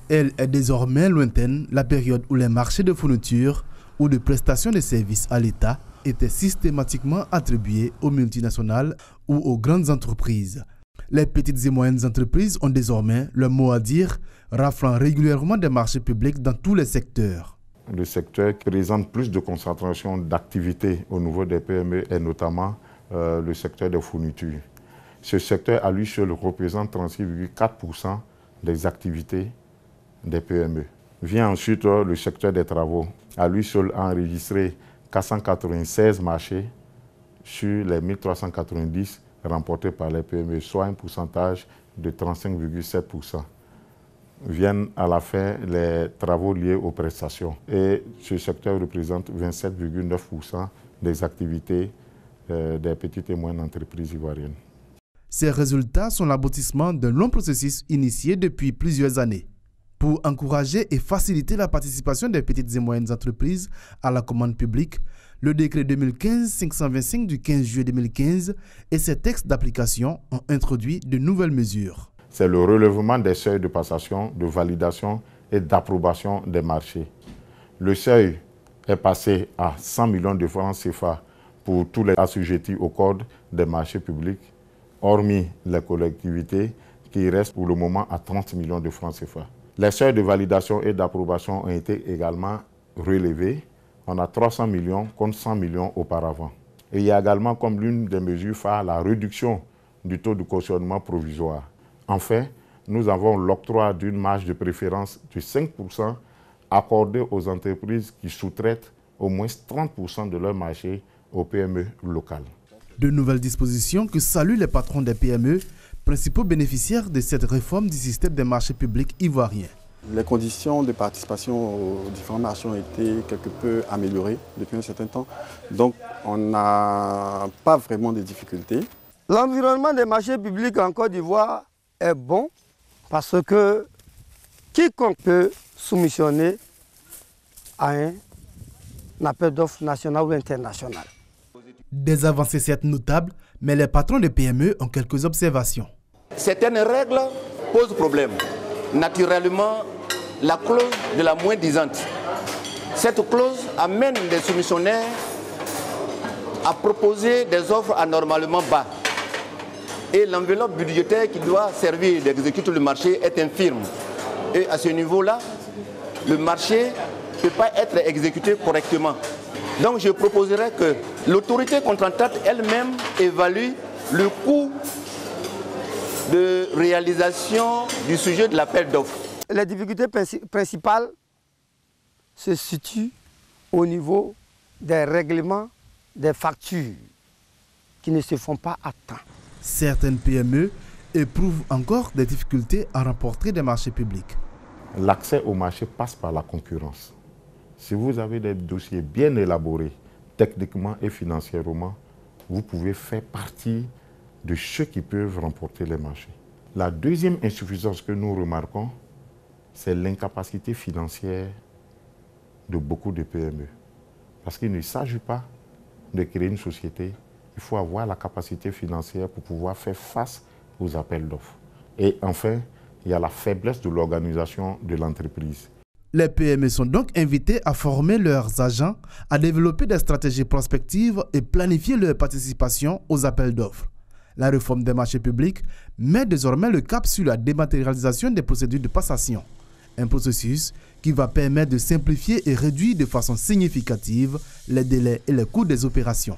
Elle est désormais lointaine, la période où les marchés de fourniture ou de prestations de services à l'État étaient systématiquement attribués aux multinationales ou aux grandes entreprises. Les petites et moyennes entreprises ont désormais leur mot à dire, raflant régulièrement des marchés publics dans tous les secteurs. Le secteur qui présente plus de concentration d'activités au niveau des PME est notamment le secteur des fournitures. Ce secteur à lui seul représente 36,4% des activités des PME. Vient ensuite le secteur des travaux. À lui seul a enregistré 496 marchés sur les 1390 remportés par les PME, soit un pourcentage de 35,7%. Viennent à la fin les travaux liés aux prestations. Et ce secteur représente 27,9% des activités des petites et moyennes entreprises ivoiriennes. Ces résultats sont l'aboutissement d'un long processus initié depuis plusieurs années. Pour encourager et faciliter la participation des petites et moyennes entreprises à la commande publique, le décret 2015-525 du 15 juillet 2015 et ses textes d'application ont introduit de nouvelles mesures. C'est le relèvement des seuils de passation, de validation et d'approbation des marchés. Le seuil est passé à 100 millions de francs CFA pour tous les assujettis au code des marchés publics, hormis les collectivités qui restent pour le moment à 30 millions de francs CFA. Les seuils de validation et d'approbation ont été également relevés. On a 300 millions contre 100 millions auparavant. Et il y a également comme l'une des mesures phares la réduction du taux de cautionnement provisoire. Enfin, nous avons l'octroi d'une marge de préférence de 5% accordée aux entreprises qui sous-traitent au moins 30% de leur marché aux PME locales. De nouvelles dispositions que saluent les patrons des PME, principaux bénéficiaires de cette réforme du système des marchés publics ivoiriens. Les conditions de participation aux différents marchés ont été quelque peu améliorées depuis un certain temps. Donc, on n'a pas vraiment de difficultés. L'environnement des marchés publics en Côte d'Ivoire est bon parce que quiconque peut soumissionner à un appel d'offres national ou international. Des avancées certes notables, mais les patrons de PME ont quelques observations. Certaines règles posent problème. Naturellement, la clause de la moins-disante. Cette clause amène les soumissionnaires à proposer des offres anormalement bas. Et l'enveloppe budgétaire qui doit servir d'exécuter le marché est infime. Et à ce niveau-là, le marché ne peut pas être exécuté correctement. Donc je proposerais que l'autorité contractante elle-même évalue le coût de réalisation du sujet de l'appel d'offres. Les difficultés principales se situent au niveau des règlements des factures qui ne se font pas à temps. Certaines PME éprouvent encore des difficultés à remporter des marchés publics. L'accès au marché passe par la concurrence. Si vous avez des dossiers bien élaborés, techniquement et financièrement, vous pouvez faire partie de ceux qui peuvent remporter les marchés. La deuxième insuffisance que nous remarquons, c'est l'incapacité financière de beaucoup de PME. Parce qu'il ne s'agit pas de créer une société, il faut avoir la capacité financière pour pouvoir faire face aux appels d'offres. Et enfin, il y a la faiblesse de l'organisation de l'entreprise. Les PME sont donc invités à former leurs agents, à développer des stratégies prospectives et planifier leur participation aux appels d'offres. La réforme des marchés publics met désormais le cap sur la dématérialisation des procédures de passation. Un processus qui va permettre de simplifier et réduire de façon significative les délais et les coûts des opérations.